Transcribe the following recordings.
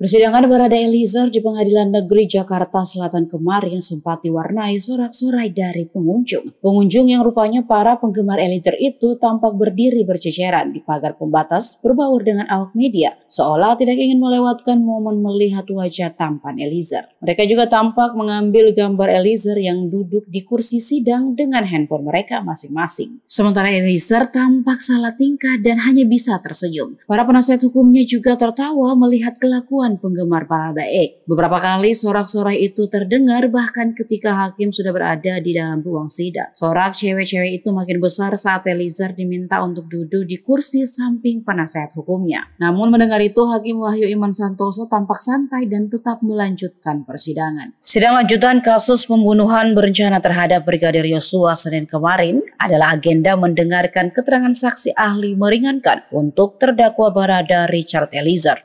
Persidangan Barada Eliezer di Pengadilan Negeri Jakarta Selatan kemarin sempat diwarnai sorak-sorai dari pengunjung. Pengunjung yang rupanya para penggemar Eliezer itu tampak berdiri berceceran di pagar pembatas berbaur dengan awak media, seolah tidak ingin melewatkan momen melihat wajah tampan Eliezer. Mereka juga tampak mengambil gambar Eliezer yang duduk di kursi sidang dengan handphone mereka masing-masing. Sementara Eliezer tampak salah tingkah dan hanya bisa tersenyum. Para penasihat hukumnya juga tertawa melihat kelakuan penggemar Barada E. Beberapa kali sorak-sorai itu terdengar bahkan ketika hakim sudah berada di dalam ruang sidang. Sorak cewek-cewek itu makin besar saat Eliezer diminta untuk duduk di kursi samping penasehat hukumnya. Namun mendengar itu, Hakim Wahyu Iman Santoso tampak santai dan tetap melanjutkan persidangan. Sidang lanjutan kasus pembunuhan berencana terhadap Brigadir Yosua Senin kemarin adalah agenda mendengarkan keterangan saksi ahli meringankan untuk terdakwa Barada Richard Eliezer.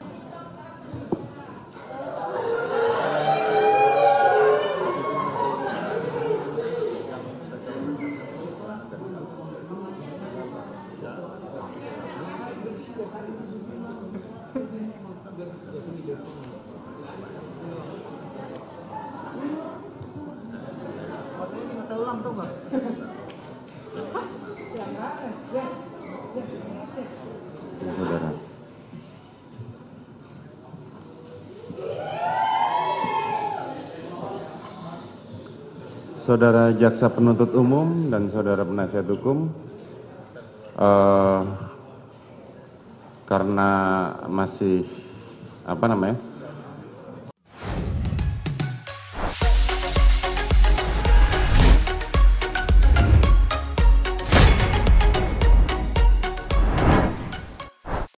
Saudara Jaksa Penuntut Umum dan Saudara Penasihat Hukum, karena masih